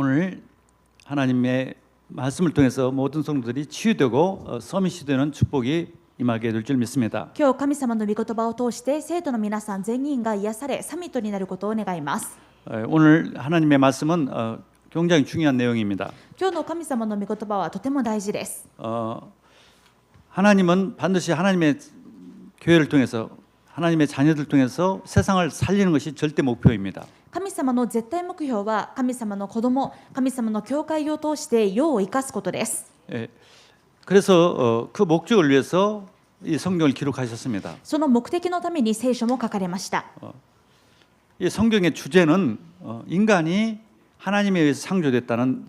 오늘 하나님의 말씀을 통해서 모든 성도들이 치유되고 서밋이 되는 축복이 임하게 될 줄 믿습니다. 今日神様の御言葉を通して生徒の皆さん全員が癒されサミットになることを願います。 오늘 하나님의 말씀은 굉장히 중요한 내용입니다. 今日の神様の御言葉はとても大事です。 하나님은 반드시 하나님의 교회를 통해서 하나님의 자녀들 통해서 세상을 살리는 것이 절대 목표입니다. 神様の絶対目標は神様の子供、神様の教会を通して世を生かすことです。 그래서 그 목적을 위해서 이 성경을 기록하셨습니다. その目的のために聖書も書かれました。 이 성경의 주제는 인간이 하나님에 의해서 창조됐다는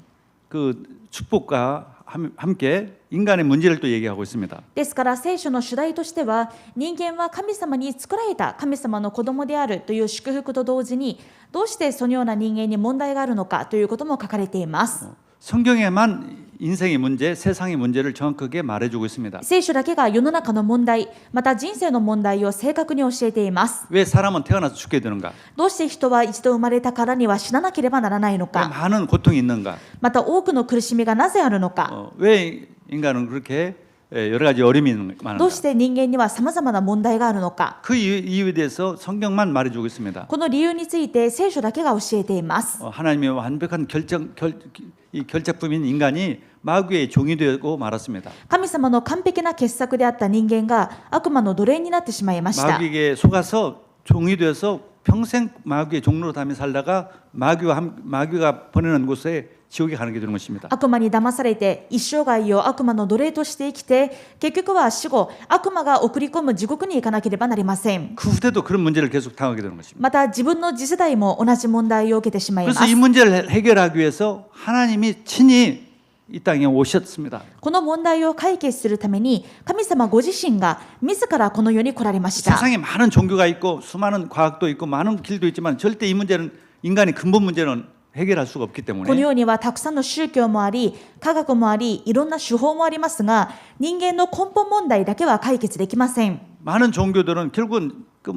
그 축복과 함께 인간의 문제를 또 얘기하고 있습니다. ですから聖書の主題としては人間は神様に作られた神様の子供であるという祝福と同時にどうしてそのような人間に問題があるのかということも書かれています。 성경에만 인생의 문제, 세상의 문제를 정확하게 말해주고 있습니다. 聖書だけが世の中の問題、また人生の問題を正確に教えています。 왜 사람은 태어나서 죽게 되는가? どうして人は一度生まれたからには死ななければならないの 왜 か、 많은 고통이 있는가? また多くの苦しみがなぜあるのか、 왜 인간은 그렇게 여러 가지 어려움이 많은가? どうして人間にはさまざまな問題があるのか、 그 이유에 대해서 성경만 말해주고 있습니다. この理由について聖書だけが教えています。 하나님의 완벽한 결작품인 인간이 마귀의 종이 되고 말았습니다. 神様の完璧な傑作であった人間が悪魔の奴隷になってしまいました。 마귀에게 속아서 종이 되어서 평생 마귀의 종로로 다며 살다가 마귀가 보내는 곳에 지옥에 가는 게 되는 것입니다. 悪魔に騙されて一生涯を悪魔の奴隷として生きて結局は死後悪魔が送り込む地獄に行かなければなりません。 그 후대도 그런 문제를 계속 당하게 되는 것입니다. また自分の次世代も同じ問題を受けてしまいま 그래서 す。 이 문제를 해결하기 위해서 하나님이 친히 이 땅에 오셨습니다. この問題を解決するために神様ご自身が自らこの世に来られました。 세상에 많은 종교가 있고 수많은 과학도 있고 많은 길도 있지만 절대 이 문제는 인간의 근본 문제는 해결할 수가 없기 この 때문에 世にはたくさんの宗教もあり科学もありいろんな手法もありますが人間の根本問題だけは解決できません。 많은 종교들은 결국은 그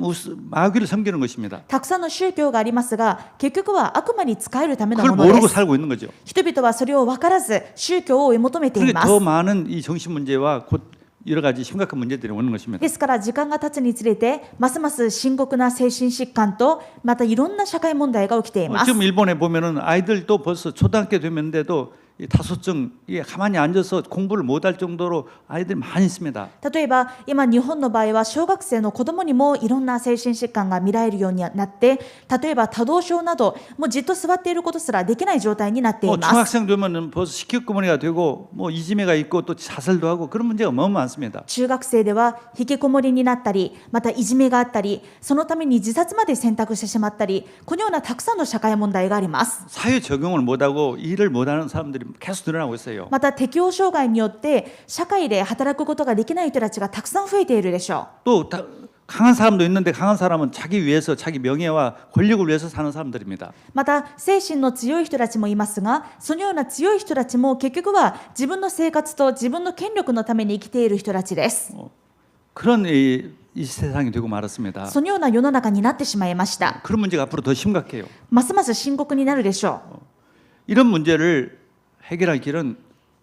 마귀를 섬기는 것입니다. たくさんの宗教がありますが結局は悪魔に仕えるための 그걸 もので 모르고 す。 살고 있는 거죠. 人々はそれを分からず宗教を追い求めてい 그러니까 ます。 더 많은 이 정신 문제와 곧 여러 가지 심각한 문제들이 오는 것입니다. ですから時間が経つにつれてますます深刻な精神疾患とまたいろんな社会問題が起きています。 지금 일본에 보면은 아이들도 벌써 초등학교 되면데도 이 다소증 이게 가만히 앉아서 공부를 못할 정도로 아이들이 많이 있습니다. 例えば今日本の場合は小学生の子どもにもいろんな精神疾患が見られるようになって例えば多動症などもうじっと座っていることすらできない状態になっています。 중학생 되면은 벌써 식기구멍이가 되고 뭐 이지매가 있고 또 자살도 하고 그런 문제가 너무 많습니다. 中学生では引きこもりになったりまたいじめがあったりそのために自殺まで選択してしまったりこのようなたくさんの社会問題があります。 사회 적용을 못하고 일을 못하는 사람들이 계속 늘어나고 있어요. また適応障害によって社会で働くことができない人たちがたくさん増えているでしょう。 또 강한 사람도 있는데 강한 사람은 자기 위해서 자기 명예와 권력을 위해서 사는 사람들입니다. また精神の強い人たちもいますがそのような強い人たちも結局は自分の生活と自分の権力のために生きている人たちです。 그런 이 세상이 되고 말았습니다. そのような世の中になってしまいました。 그런 문제가 앞으로 더 심각해요. ますます深刻になるでしょう。 이런 문제를 해결할 길은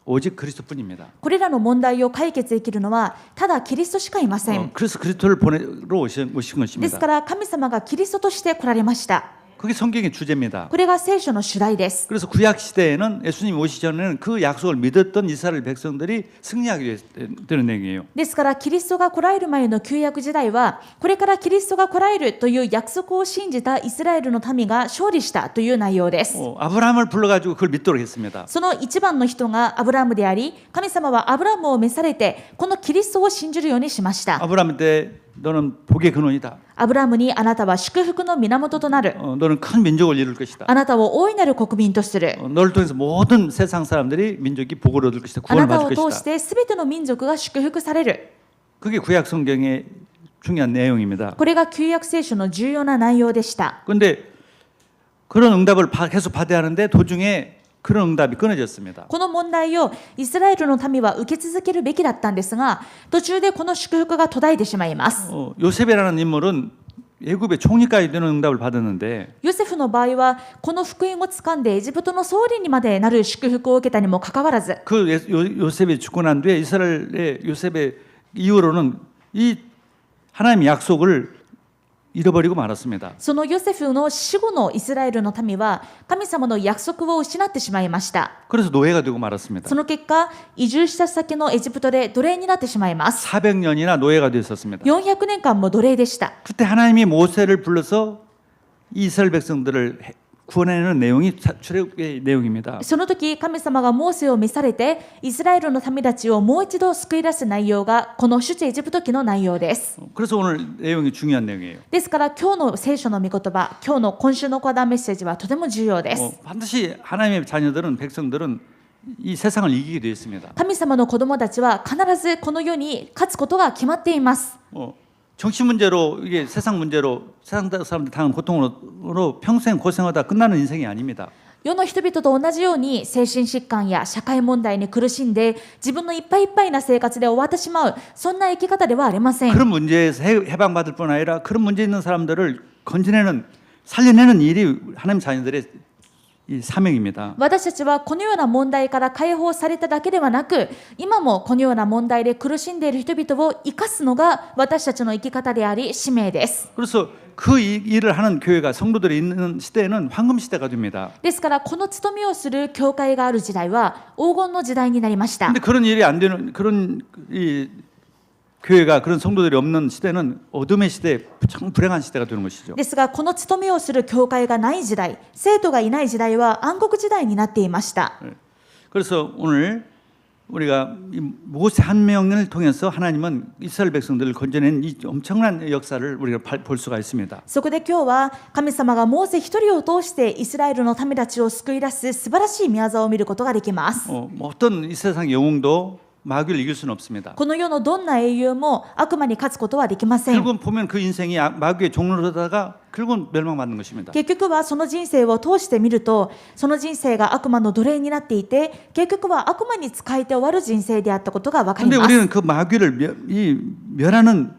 오직 그리스도뿐입니다. これらの問題を解決できるのはただキリストしかいません。 그래서 그리스도를 보내러 오신 です 것입니다. から神様がキリストとして来られました。 그게 성경의 주제입니다. これが聖書の主題です。 그래서 구약 시대에는 예수님 오시기 전에는 그 약속을 믿었던 이스라엘 백성들이 승리하게 되는 내용이에요. ですからキリストが来られる前の旧約時代はこれからキリストが来られるという約束を信じたイスラエルの民が勝利したという内容です。 아브라함을 불러가지고 그걸 믿도록 했습니다. その一番の人がアブラハムであり神様はアブラハムを召されてこのキリストを信じるようにしました。 아브라함한테 너는 복의 근원이다. アブラハムにあなたは祝福の源となる。 너는 큰 민족을 이룰 것이다. あなたを大いなる国民とする。 너를 통해서 모든 세상 사람들이 민족이 복을 얻을 것이다. あ 구원을 なたを 받을 通し 것이다. てすべての民族が祝福される。 그게 구약 성경의 중요한 내용입니다. これが旧約聖書の重要な内容でした。 그런데 그런 응답을 계속 받아야 하는데 도중에 그런 응답이 끊어졌습니다. この問題をイスラエルの民は受け続けるべきだったんですが途中でこの祝福が途絶えてしまいます。 요셉이라는 인물은 애굽의 총리까지 되는 응답을 받았는데 ヨセフの場合はこの福音をつかんでエジプトの総理にまでなる祝福を受けたにもかかわらず 그 요셉이 죽고 난 뒤에 이스라엘의 요셉의 이후로는 이 하나님의 약속을 잃어버리고 말았습니다. そのヨセフの死後のイスラエルの民は神様の約束を失ってしまいました。 그래서 노예가 되고 말았습니다. その結果、移住した先のエジプトで奴隷になってしまいます。 400년이나 노예가 되었습니다. 400年間も奴隷でした。 그때 하나님이 모세를 불러서 이스라엘 백성들을 구원해내는 내용이 출애굽의 내용입니다. その時、神様がモーセを召されて、イスラエルの民たちをもう一度救い出す内容が、この出エジプト記の内容です。 그래서 오늘 내용이 중요한 내용이에요. ですから、今日の聖書の御言葉、今週の講談メッセージはとても重要です。 반드시 하나님의 자녀들은 백성들은 이 세상을 이기게 되어 있습니다. 神様の子供たちは必ずこの世に勝つことが決まっています。 정치 문제로 이게 세상 문제로 세상 사람들 당한 고통으로 평생 고생하다 끝나는 인생이 아닙니다. 世の人々と同じように精神疾患や社会問題に苦しんで自分のいっぱいいっぱいな生活で終わってしまうそんな生き方ではありません。 그런 문제에서 해방받을 뿐 아니라 그런 문제 있는 사람들을 건져내는 살려내는 일이 하나님 자녀들의 이 사명입니다. 私たちはこのような問題から解放されただけではなく、今もこのような問題で苦しんでいる人々を生かすのが私たちの生き方であり使命です。 그래서 그 일을 하는 교회가 성도들이 있는 시대에는 황금 시대가 됩니다. ですからこの務めをする教会がある時代は黄金の時代になりました。 근데 그런 일이 안 되는 그런 이 교회가 그런 성도들이 없는 시대는 어둠의 시대, 참 불행한 시대가 되는 것이죠. ですがこの務めをする教会がない時代、生徒がいない時代は暗黒時代になっていました。 그래서 오늘 우리가 모세 한 명을 통해서 하나님은 이스라엘 백성들을 건져낸 이 엄청난 역사를 우리가 볼 수가 있습니다. そこで今日は神様がモーセ一人を通してイスラエルの民たちを救い出す素晴らしい宮沢を見ることができます。 어떤 이 세상 영웅도 마귀를 이길 수는 없습니다. この世のどんな英雄も悪魔に勝つことはできません。 결국은 보면 그 인생이 마귀의 종로로다가 결국은 멸망받는 것입니다. 結局はその人生を通してみると、その人生が悪魔の奴隷になっていて、結局は悪魔に仕えて終わる人生であったことが分かり 근데 ます。 우리는 그 마귀를 멸하는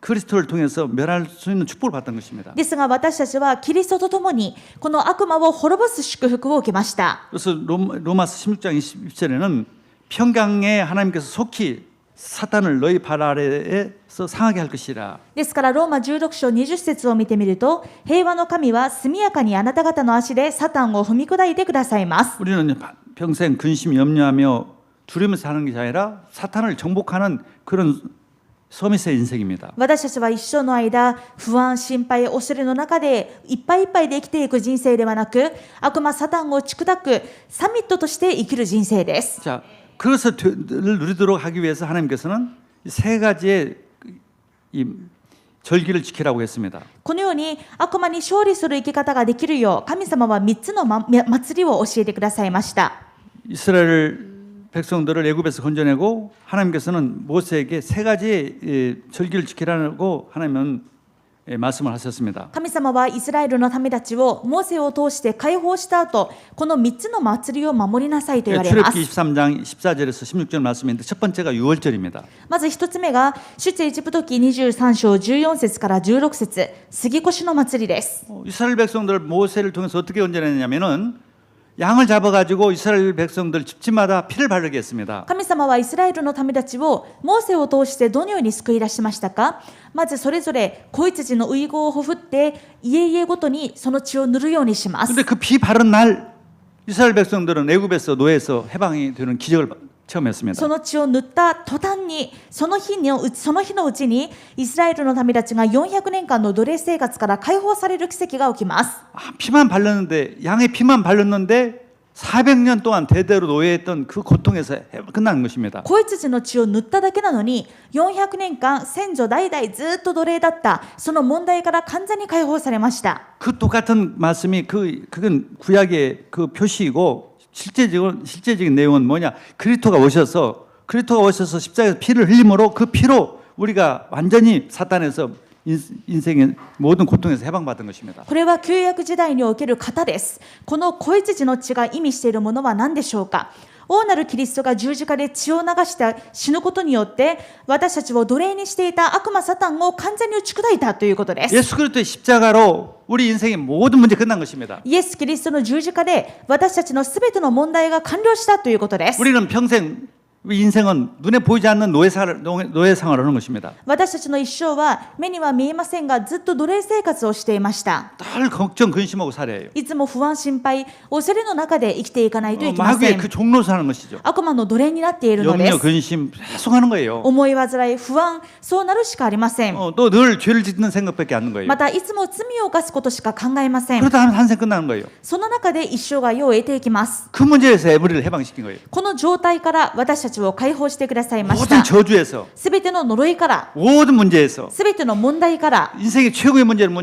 그리스도를 통해서 멸할 수 있는 축복을 받던 것입니다. ですが私たちはキリストと共にこの悪魔を滅ぼす祝福を受けました。 그래서 로마서 16장 20절에는 평강에 하나님께서 속히 사탄을 너희 발 아래에서 상하게 할 것이라. ですからローマ16章20節を見てみると、平和の神は速やかにあなた方の足でサタンを踏み砕いてくださいます。 우리는 평생 근심 염려하며 두려움에서 사는 것이 아니라 사탄을 정복하는 그런 서밋의 인생입니다. 私たちは一生の間、不安、心配、恐れの中でいっぱいいっぱいで生きていく人生ではなく、悪魔サタンを打ち砕くサミットとして生きる人生です。 자, 그것을 누리도록 하기 위해서 하나님께서는 세 가지의 이 절기를 지키라고 했습니다. このように悪魔に勝利する生き方ができるよう、神様は3つの祭りを教えてくださいました。 이스라엘 백성들을 애굽에서 건져내고 하나님께서는 모세에게 세 가지의 절기를 지키라고 하나님은 말씀을 하셨습니다. 神様はイスラエルの民たちをモーセを通して解放した後、この3つの祭りを守りなさいと言われます。 출애굽기 23장 14절에서 16절 말씀인데 첫 번째가 유월절입니다. まず1つ目が出エジプト記23章14節から16節、杉越の祭りです。 이스라엘 백성들 모세를 통해서 어떻게 건져내냐면은 양을 잡아가지고 이스라엘 백성들 집집마다 피를 바르게 했습니다. 神様はイスラエルの民たちをモーセを通してどのように救い出しましたか。まずそれぞれ子羊の遺言をほふって家々ごとにその血を塗るようにします。 근데 그 피 바른 날 이스라엘 백성들은 애굽에서 노예에서 해방이 되는 기적을 체험했습니다. その血を塗った途端にその日のうちにイスラエルの民たちが400年間の奴隷生活から解放される奇跡が起きます。 피만 발랐는데 양의 피만 발랐는데 400년 동안 대대로 노예했던 그 고통에서 끝나는 것입니다. 子羊の血を塗っただけなのに400年間先祖代々ずっと奴隷だったその問題から完全に解放されました。 그 똑같은 말씀이 그건 구약의 그 표시이고 실제적인 내용은 뭐냐? 그리스도가 오셔서 십자가에서 피를 흘림으로 그 피로 우리가 완전히 사탄에서 인생의 모든 고통에서 해방받은 것입니다. これは旧約時代における型です。この子羊の血が意味しているものは何でしょうか。王なるキリストが十字架で血を流して死ぬことによって私たちを奴隷にしていた悪魔サタンを完全に打ち砕いたということです。 예수 그리스도의 십자가로 우리 인생의 모든 문제 끝난 것입니다. イエス・キリストの十字架で私たちのすべての問題が完了したということです。 우리는 평생 우리 인생은 눈에 보이지 않는 노예 생활을 하는 것입니다. 私たちの一生は目には見えませんがずっと奴隷生活をしていました。 늘 걱정 근심하고 살아요. いつも不安心配恐れの中で生きていかないといけませ 마귀의 ん。 그 종로서 하는 것이죠. 悪魔の奴隷になっているので 염려 す。 근심 계속 하는 거예요. 思い煩い不安そうなるしかありません。 또 늘 죄를 짓는 생각밖에 안 하는 거예요. またいつも罪を犯すことしか考えません。 그러다 하면 한생 끝나는 거예요. その中で一生が世を得ていきます。 그 문제에서 우리를 해방시킨 거예요. この状態から私たちを解放してくださいまし 모든 た。 저주에서 すべての呪いから 모든 문제에서 すべての問題から 인생의 최고의 문제는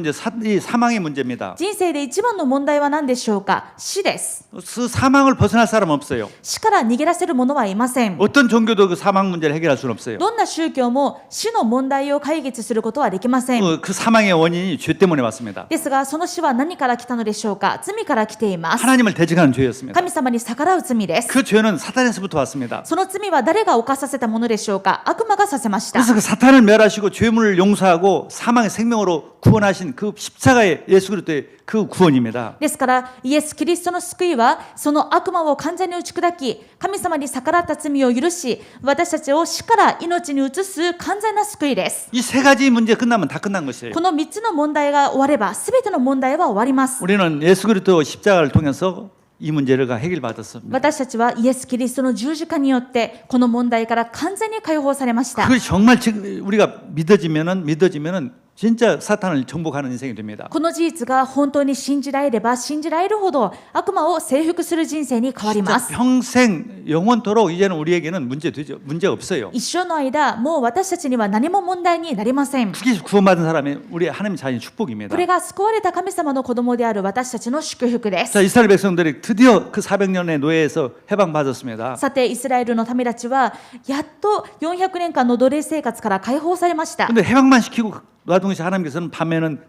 이 사망의 문제입니다. 人生で一番の問題は何でしょうか。死です。 그 사망을 벗어날 사람 없어요. 死から逃げ出せる者はいません。 어떤 종교도 그 사망 문제를 해결할 수는 없어요. どんな宗教も死の問題を解決することはできません。 그 사망의 원인이 죄 때문에 왔습니다. ですがその死は何から来たのでしょうか。罪から来ています。 하나님을 대적하는 죄였습니다. 神様に逆らう罪です。 그 죄는 사탄에서부터 왔습니다. その罪は誰が犯させたものでしょうか。悪魔がさせました。 그래서 그 사탄을 멸하시고 죄물을 용서하고 사망의 생명으로 구원하신 그 십자가의 예수 그리스도의 그 구원입니다. ですからイエス・キリストの救いはその悪魔を完全に打ち砕き神様に逆らった罪を許し私たちを死から命に移す完全な救いです。 이 세 가지 문제 끝나면 다 끝난 것이에요. この3つの問題が終われば全ての問題は終わります。 우리는 예수 그리스도 십자가를 통해서 이 문제를 해결받았습니다. 私たちはイエス・キリストの十字架によってこの問題から完全に解放されました。 그게 정말 우리가 믿어지면은 진짜 사탄을 정복하는 인생이 됩니다. この事実が本当に信じられれば信じられるほど悪魔を征服する人生に変わりま 진짜 す。 평생 영원토록 이제는 우리에게는 문제 없어요. 一生の間もう私たちには何も問題になりません。 그게 구원받은 사람이 우리 하나님 자녀의 こ 축복입니다. れが救われた神様の子供である私たちの祝福です。 자, 이스라엘 백성들이 드디어 그 400년의 노예에서 해방받았습니다. さてイスラエルの民たちはやっと400年間の奴隷生活から解放されました。 근데 해방만 시키고 놔둔 것이 하나님께서는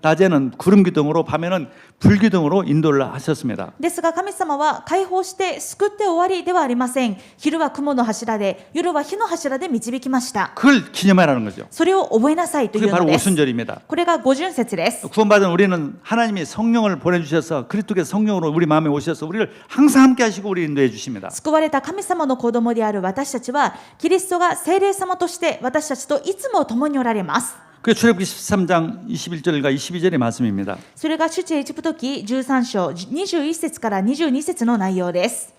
낮에는 구름 기둥으로 밤에는 불 기둥으로 인도를 하셨습니다. ですが神様は解放して救って終わりではありません。昼は雲の柱で夜は火の柱で導きました。 그걸 기념하라는 거죠. それを覚えなさいとい 그게 うの 바로 です。 오순절입니다. これが五旬節です。 구원받은 우리는 하나님이 성령을 보내주셔서 그리스도께서 성령으로 우리 마음에 오셔서 우리를 항상 함께 하시고 우리 인도해 주십니다. 救われた神様の子供である私たちはキリストが聖霊様として私たちといつも共におられます。 그 출애굽기 13장 21절과 22절의 말씀입니다. それが出エジプト記13章21節から22節の内容です。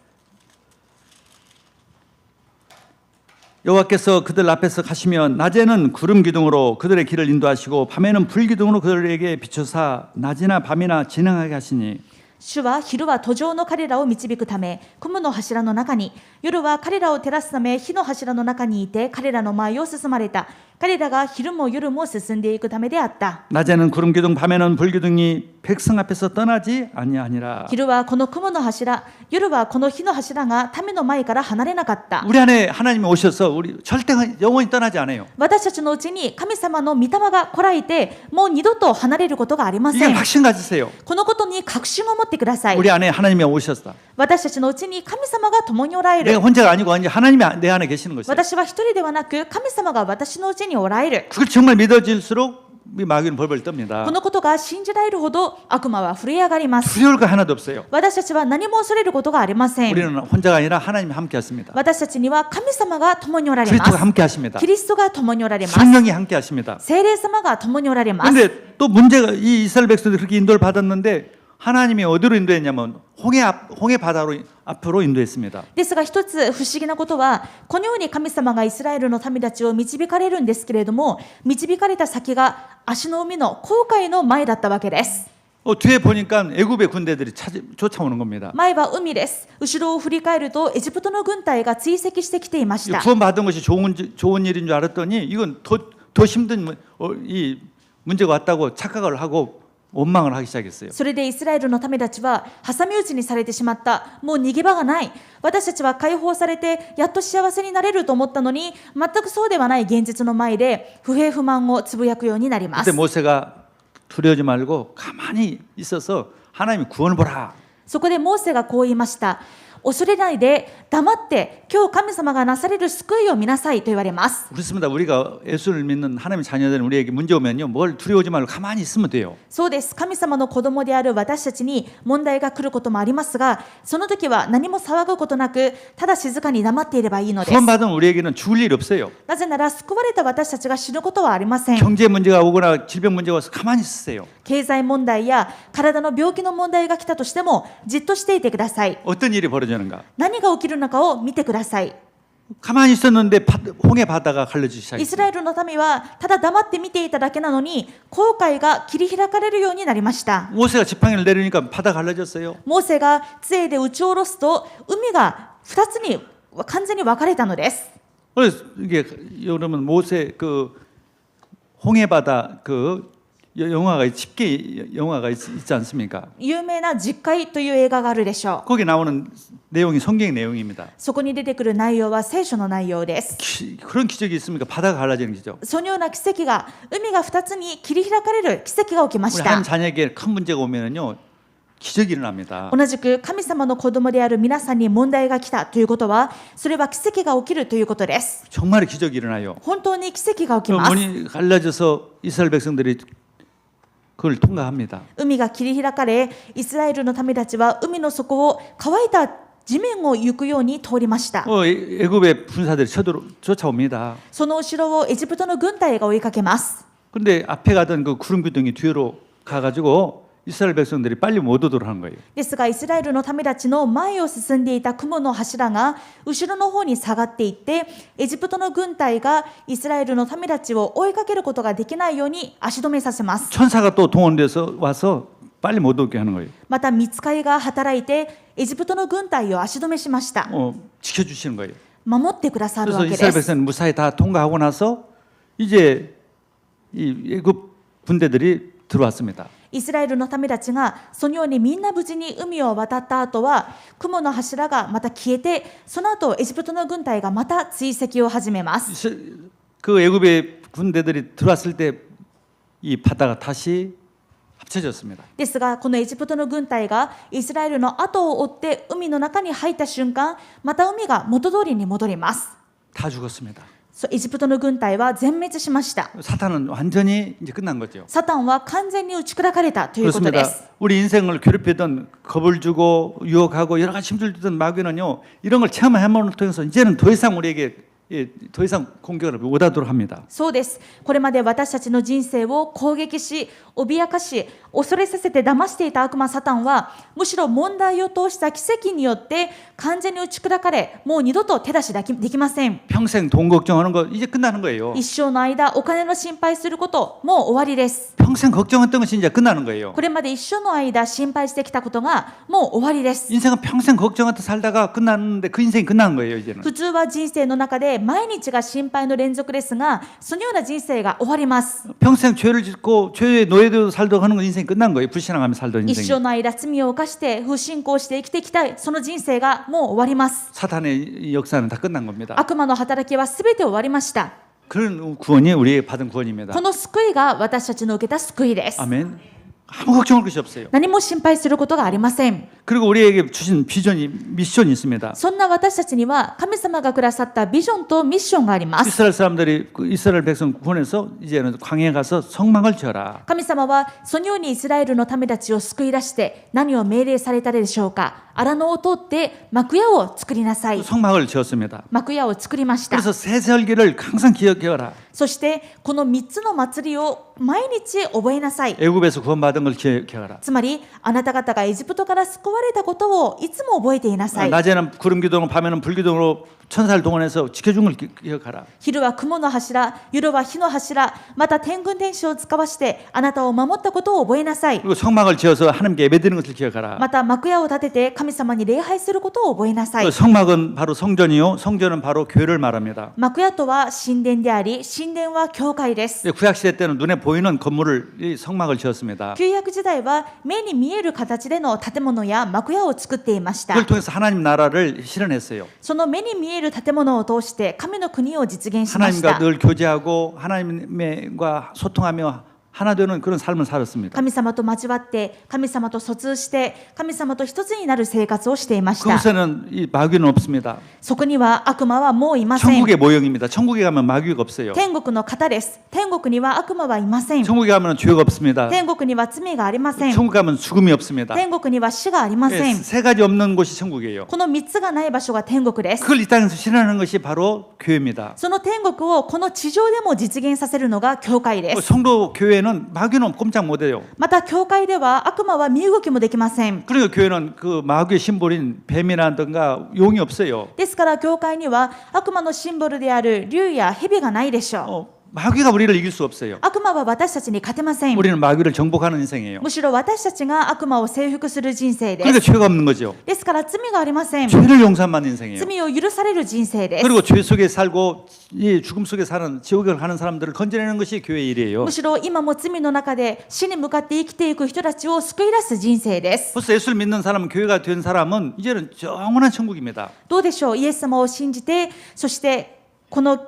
여호와께서 그들 앞에서 가시면 낮에는 구름 기둥으로 그들의 길을 인도하시고 밤에는 불 기둥으로 그들에게 비춰사 낮이나 밤이나 진행하게 하시니 主は昼は途上の彼らを導くため雲の柱の中に夜は彼らを照らすため火の柱の中にいて彼らの前を進まれた。彼らが昼も夜も進んでいくためであった。 낮에는 구름 기둥 밤에는 불 기둥이 백성 앞에서 떠나지 아니하니라. 昼はこの雲の柱夜はこの火の柱が民の前から離れなかった。 우리 안에 하나님이 오셔서 우리 절대 영원히 떠나지 않아요. 私たちのうちに神様の御霊が来られてもう二度と離れることがありま 이게 せん。 확신 가지세요. このことに確信を持ってください。 우리 안에 하나님이 오셨다. 私たちのうちに神様が共におられ 내가 る。 혼자가 아니고 하나님이 내 안에 계시는 것이에요. 私は一人ではなく神様が私のうちにおられる。 그걸 정말 믿어질수록 우리 마귀는 벌벌 뜹니다. このことが信じられるほど悪魔は震え上がります。 두려울 거 하나도 없어요. 私たちは何も恐れることがありません。 우리는 혼자가 아니라 하나님이 함께 하십니다. 私たちには神様が共におられま 그리스도가 す。 함께 하십니다. キリストが共におられます。 성령이 함께 하십니다. 聖霊様が共におられます。 그런데 또 문제가 이 이스라엘 백성들이 그렇게 인도를 받았는데 하나님이 어디로 인도했냐면 홍해 바다로 앞으로 인도했습니다. ですが一つ不思議なことはこのように神様がイスラエルの民たちを導かれるんですけれども導かれた先が足の海の紅海の前だったわけです。 뒤에 보니까 애굽의 군대들이 쫓아오는 겁니다. 前は海です。後ろを振り返るとエジプトの軍隊が追跡してきていました。 구원받은 것이 좋은 일인 줄 알았더니 이건 더 힘든 이 문제가 왔다고 착각을 하고 원망을 하기 시작했어요. それでイスラエルの民たちは挟み撃ちにされてしまった。もう逃げ場がない。私たちは解放されてやっと幸せになれると思ったのに全くそうではない現実の前で不平不満をつぶやくようになりま 그때 す。 모세가 두려워하지 말고 가만히 있어서 하나님이 구원을 보라. そこでモーセがこう言いました。恐れないで黙って今日神様がなされる救いを見なさいと言われます。 그렇습니다. 우리가 예수를 믿는 하나님의 자녀들은 우리에게 문제 오면요, 뭘 두려워하지 말고 가만히 있으면 돼요. そうです。神様の子供である私たちに問題が来ることもありますが、その時は何も騒ぐことなく、ただ静かに黙っていればいいのです。 구원받은 우리에게는 죽을 일 없어요. なぜなら救われた私たちが死ぬことはありません。 경제 문제가 오거나 질병 문제가 와서 가만히 있으세요. 経済問題や体の病気の問題が来たとしてもじっとしていてください。 어떤 일이 벌어지는가? 何が起きるのかを見てください。 가만히 있었는데 홍해 바다가 갈라지기 イス 시작했어요. ラエルの民はただ黙って見ていただけなのに、紅海が切り開かれるようになりました。 모세가 지팡이를 내리니까 바다 갈라졌어요. モーセが杖で打ち下ろすと海が2つに完全に分かれたのです。 그래서 이게 여러분 모세 그 홍해 바다 그 영화가 집계 영화가 있지 않습니까? 有名な実会という映画があるでしょう。 거기 나오는 내용이 성경 내용입니다. そこに出てくる内容は聖書の内容です。 그런 기적이 있습니까? 바다가 갈라지는 기적. そのような奇跡が、海が2つに切り開かれる奇跡が起きま 우리 し 한 た。 자녀에게 큰 문제가 오면은요, 기적이 일어납니다. 同じく神様の子供である皆さんに問題が来たということは、それは奇跡が起きるということです。 정말 기적이 일어나요. 本当に奇跡が起き 그 ます。 문이 갈라져서 이스라엘 백성들이 그걸 통과합니다. 海が切り開かれ、イスラエルの民たちは海の底を乾いた地面を行くように通りました。 애굽의 군사들이 쫓아옵니다. その後ろをエジプトの軍隊が追いかけます。 근데 앞에 가던 그 구름 기둥이 뒤로 가가지고 이스라엘 백성들이 빨리 못 오도록 하는 거예요. ですがイスラエルの民たちの前を進んでいた雲の柱が後ろの方に下がっていって、エジプトの軍隊がイスラエルの民たちを追いかけることができないように足止めさせます。 천사가 또 동원돼서 와서 빨리 못 오게 하는 거예요. また御使いが働いてエジプトの軍隊を足止めしました。 지켜주시는 거예요. 守ってくださる 그래서 わけ 이스라엘 です。 백성은 무사히 다 통과하고 나서 이제 이 애굽 군대들이 들어왔습니다. イスラエルの民たちがそのようにみんな無事に海を渡った後は、雲の柱がまた消えて、その後エジプトの軍隊がまた追跡を始めます。 그 애굽의 군대들이 들어왔을 때 이 바다가 다시 합쳐졌습니다. ですがこのエジプトの軍隊がイスラエルの後を追って海の中に入った瞬間、また海が元通りに戻ります。 다 죽었습니다. エジプトの軍隊は全滅しました。 사탄은 완전히 이제 끝난 거죠. サタンは完全に打ち砕かれたということで 그렇습니다. す。 우리 인생을 괴롭히던 겁을 주고 유혹하고 여러 가지 힘들 주던 마귀는요, 이런 걸 체험해만을 통해서 이제는 더 이상 우리에게 더 이상 공격을 못하도록 합니다. そうです。これまで私たちの人生を攻撃し、脅かし、恐れさせて騙していた悪魔サタンは、むしろ問題を通した奇跡によって完全に打ち砕かれ、もう二度と手出しできません。 평생 돈 걱정하는 거 이제 끝나는 거예요. 一生の間、お金の心配すること、もう終わりです。 평생 걱정했던 것이 이제 끝나는 거예요. これまで一生の間心配してきたことがもう終わりです。 인생은 평생 걱정하면서 살다가 끝났는데 그 인생이 끝난 거예요, 이제는. 普通は人生の中で毎日が心配の連続ですが、そのような人生が終わります。 평생 죄를 짓고 죄의 노예되어 살도록 하는 건 인생이 끝난 거예요. 불신앙하며 살던 一 인생이. 生の間罪を犯して不信仰して生きてきたその人生がもう終わります。 사탄의 역사는 다 끝난 겁니다. 悪魔の働きはすべて終わりました。 그런 구원이 우리에게 받은 구원입니다. この救いが私たちの受けた救いです。 아멘. 아무 걱정할 것이 없어요. 何も心配することがありません。 그리고 우리에게 주신 비전이 미션이 있습니다. そんな私たちには神様がくださったビジョンとミッションがあります。 이스라엘 사람들이 이스라엘 백성 구원해서 이제는 광야에 가서 성막을 지어라. 神様はそのようにイスラエルの民たちを救い出して何を命令されたでしょうか。荒野を通って幕屋を作りなさい。 성막을 지었습니다. 幕屋を作りました。 그래서 세설기를 항상 기억해라. そしてこの3つの祭りを毎日覚えなさい。 애굽에서 구원받은 걸 기억해라. つまりあなた方がエジプトから救われたことをいつも覚えていなさい。 낮에는 구름 기둥, 밤에는 불 기둥으로 천사를 동원해서 지켜준 걸 기억하라. 昼は雲の柱、夜は火の柱、また天軍天使を使わしてあなたを守ったことを覚えなさい。 그리고 성막을 지어서 하나님께 예배드리는 것을 기억하라. また幕屋を建てて神様に礼拝することを覚えなさい。 그 성막은 바로 성전이요, 성전은 바로 교회를 말합니다. 幕屋とは神殿であり、神殿は教会です。 구약 시대 때는 눈에 보이는 건물을 이 성막을 지었습니다. 旧約時代は目に見える形での建物や幕屋を作っていました。 그걸 통해서 하나님 나라를 실현했어요. その目に見える建物を通して神の国を実現しました。 하나님과 늘 교제하고 하나님과 소통하며 하나 되는 그런 삶을 살았습니다. 神様と交わって、神様と疎通して、神様と一つになる生活をしていました。 그곳에는 이 마귀는 없습니다. そこには悪魔はもういません。 천국의 모형입니다. 천국에 가면 마귀가 없어요. 天国の方です。天国には悪魔はいません。 천국에 가면 죄가 없습니다. 天国には罪がありません。 천국 가면 죽음이 없습니다. 天国には死がありませ 예, ん。 세 가지 없는 곳이 천국이에요. この3つがない場所が天国です。 그걸 이 땅에서 실현하는 것이 바로 교회입니다. その天国をこの地上でも実現させるのが教会です。 성도 교회는 마귀는 꼼짝 못해요. また教会では悪魔は身動きもできません。 그러니까 교회는 그 마귀의 심볼인 뱀이라든가 용이 없어요. ですから教会には悪魔のシンボルである竜や蛇がないでしょう。 마귀가 우리를 이길 수 없어요. 悪魔は私たちに勝てません。 우리는 마귀를 정복하는 인생이에요. むしろ私たちが悪魔を征服する人生で 그러니까 す。 죄가 없는 거죠. ですから罪がありません。 죄를 용서받는 인생이에요. 罪を許される人生です。 그리고 죄 속에 살고 이 죽음 속에 사는 지옥을 가는 사람들을 건져내는 것이 교회의 일이에요. むしろ今も罪の中で死に向かって生きていく人たちを救い出す人生です。 벌써 예수를 믿는 사람은 교회가 된 사람은 이제는 영원한 천국입니다. どうでしょう。イエス様を信じて、そしてこの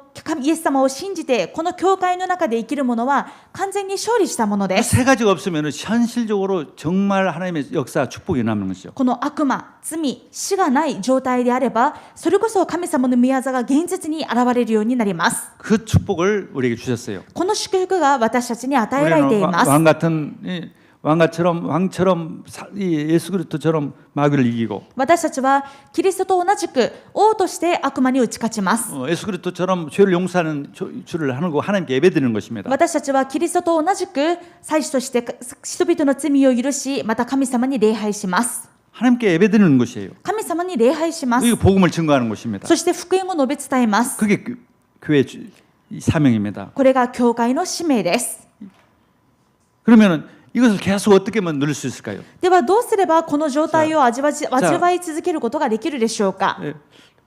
イエス様を信じてこの教会の中で生きる者は完全に勝利したものです。 세 가지가 없으면 현실적으로 정말 하나님의 역사 축복이 남는 것이죠. この悪魔、罪、死がない状態であれば、それこそ神様の御業が現実に現れるようになります。 그 축복을 우리에게 주셨어요. この祝福が私たちに与えられてい 우리는 ます。 왕 같은 왕처럼 예수 그리스도처럼 마귀를 이기고 私たちはキリストと同じく王として悪魔に打ち勝ちます。 예수 그리스도처럼 죄를 용서하는 주를 하는 거 하나님께 예배드리는 것입니다. 私たちはキリストと同じく祭司として人々の罪を許し、また神様に礼拝します。 하나님께 예배드리는 것이에요. 神様に礼拝します。 이게 복음을 증거하는 것입니다. そして福音を述べ伝えます。 그게 교회의 사명입니다. これが教会の使命です。 그러면은 이것을 계속 어떻게 하면 누릴 수 있을까요? ではどうすればこの状態を味わい続けることができるでしょうか。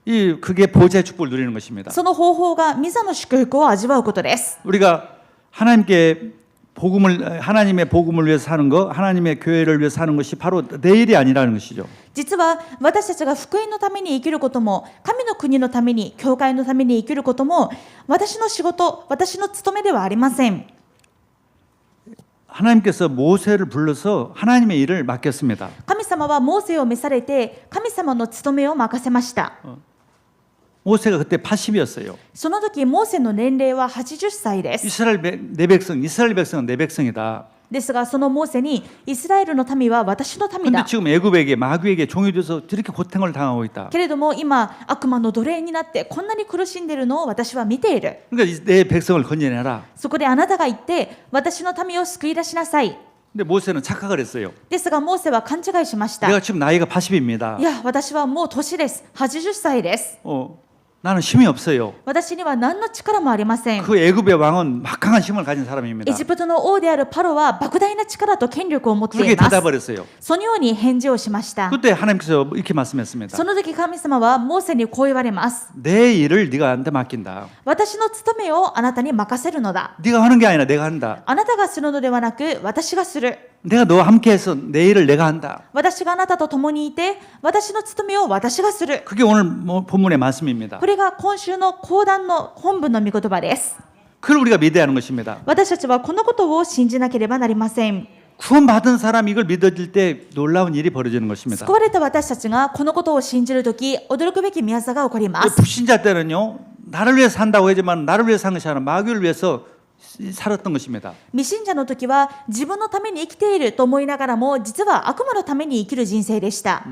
그게 보좌의 축복을 누리는 것입니다. その方法が御座の祝福を味わうことです。 우리가 하나님의 복음을 위해서 사는 거, 하나님의 교회를 위해서 사는 것이 바로 내 일이 아니라는 것이죠. 実は私たちが福音のために生きることも、神の国のために、教会のために生きることも、私の仕事、私の務めではありません。 하나님께서 모세를 불러서 하나님의 일을 맡겼습니다. 神様はモーセを召されて、神様の務めを任せました。 모세가 그때 80이었어요. その時モーセの年齢は80歳です。 이스라엘 백성은 내 백성이다. ですがそのモーセにイスラエルの民は私の民 근데 だ。 지금 애굽에게 마귀에게 종이 돼서 이렇게 고통을 당하고 있다. けれども今悪魔の奴隷になってこんなに苦しんでいるのを私は見ている。 그러니까 내 백성을 건져내라. そこであなたが言って私の民を救い出しなさい。 근데 모세는 착각을 했어요. ですがモーセは勘違いしました。 내가 지금 나이가 80입니다. いや私はもう年です。80歳です。 나는 힘이 없어요. 私には何の力もありません。 그 애굽의 왕은 막강한 힘을 가진 사람입니다. エジプトの王であるパロは莫大な力と権力を持って 그렇게 います。 대답을 했어요. そのように返事をしました。 그때 하나님께서 이렇게 말씀했습니다. その時神様はモーセにこう言われます。 내 일을 네가 나한테 맡긴다. 私の務めをあなたに任せるのだ。 네가 하는 게 아니라 내가 한다. あなたがするのではなく私がする。 내가 너와 함께해서 내 일을 내가 한다. 私があなたと共にいて私の務めを私がする。 그게 오늘 본문의 말씀입니다. これが今週の講談の本文の御言葉です。 그걸 우리가 믿어야 하는 것입니다. 私たちはこのことを信じなければなりません。 구원받은 사람이 이걸 믿어질 때 놀라운 일이 벌어지는 것입니다. 救われた私たちがこのことを信じるとき驚くべき宮座が起こります。 불신자 때는요, 나를 위해서 산다고 하지만 나를 위해서 산 것이 아니라 마귀를 위해서 살았던 것입니다. 未信者の時は自分のために生きていると思いながらも実は悪魔のために生きる人生でした。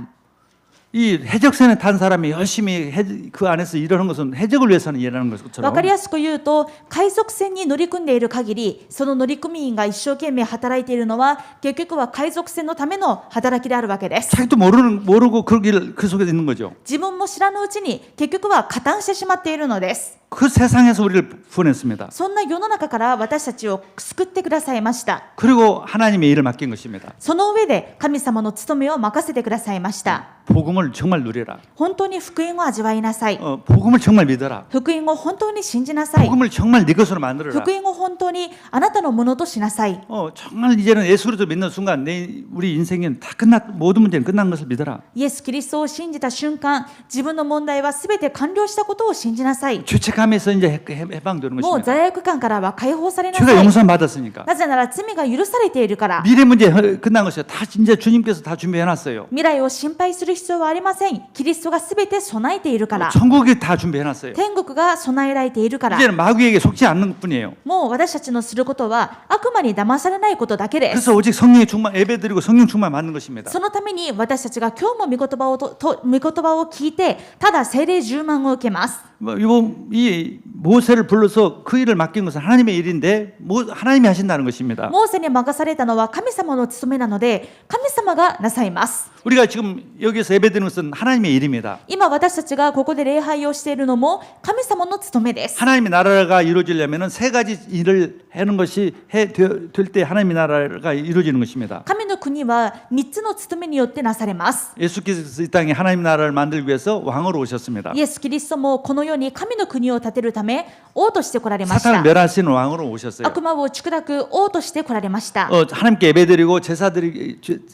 이 해적선에 탄 사람이 열심히 그 안에서 일하는 것은 해적을 위해서는 일하는 わ 것처럼 かりやすく言うと海賊船に乗り組んでいる限りその乗組員が一生懸命働いているのは結局は海賊船のための働きであるわけです。 자기도 모르고 그 속에 있는 거죠. 自分も知らぬうちに結局は加担してしまっているのです。 그 세상에서 우리를 구원했습니다. そんな世の中から私たちを救ってくださいました。 그리고 하나님의 일을 맡긴 것입니다. その上で神様の務めを任せてくださいました。 복음을 정말 누려라. 本当に福音を味わいなさい。 복음을 정말 믿어라. 福音を本当に信じなさい。 복음을 정말 네 것으로 만들어라. 福音を本当にあなたのものとしなさい。 정말 이제는 예수 그리스도 믿는 순간 우리 인생은 다 모든 문제는 끝난 것을 믿어라. イエス・キリストを信じた瞬間、自分の問題はすべて完了したことを信じなさい。 죄책감 죄감에서 이제 해방되는 もう 것입니다. 罪悪感からは解放されな 죄가 さい。 용서 받았으니까. なぜなら罪が許されているから。 미래 문제 끝난 것이요. 다 이제 주님께서 다 준비해놨어요. 未来を心配する必要はありません。キリストがすべて備えているから。 천국이 다 준비해놨어요. 天国が備えられているから。 이제는 마귀에게 속지 않는 것뿐이에요. もう私たちのすることは悪魔に騙されないことだけです。 그래서 오직 성령의 충만 예배드리고 성령 충만 받는 것입니다. そのために私たちが今日も御言葉を聞いて、ただ聖霊充満を受けます。 이 모세를 불러서 그 일을 맡긴 것은 하나님의 일인데 하나님이 하신다는 것입니다. モーセに任されたのは神様の務めなので、神様がなさいます。 우리가 지금 여기서 예배드리는 것은 하나님의 일입니다. 今私たちがここで礼拝をしているのも神様の務めです。 하나님의 나라가 이루어지려면 세 가지 일을 하는 것이 될 때 하나님의 나라가 이루어지는 것입니다. 神の国は3つの務めによってなされます。 예수께서 이 땅에 하나님의 나라를 만들기 위해서 왕으로 오셨습니다. イエス・キリストもこの世に神の国を建てるため王として来られまし 사탄을 た。 멸하시는 왕으로 오셨어요. 悪魔を打ち砕く王として来られました。 하나님께 예배드리고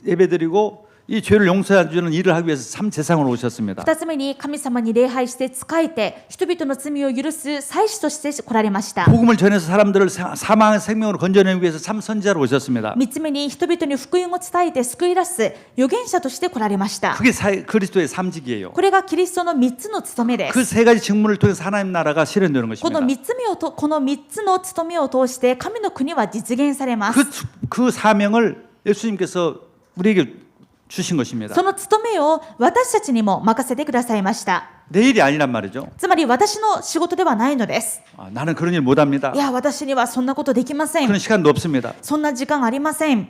예배드리고 이 죄를 용서해 주는 일을 하기 위해서 참 세상으로 오셨습니다. 2つ目に神様に礼拝して仕えて人々の罪を許す祭司として来られました。 복음을 전해서 사람들을 사망의 생명으로 건져내기 위해서 참 선지자로 오셨습니다. 3つ目に人々に福音を伝えて救い出す預言者として来られました。 그게 그리스도의 삼직이에요. これがキリストの3つの務めです。 그 세 가지 직무를 통해서 하나님 나라가 실현되는 この 것입니다. この3つの務めを通して神の国は実現されます。 그 사명을 예수님께서 우리에게 주신 것입니다. その務めを私たちにも任せてくださいました。 내 일이 아니란 말이죠. つまり私の仕事ではないのです。 나는 그런 일 못합니다. いや、私にはそんなことできません。 그런 시간도 없습니다. そんな時間ありません。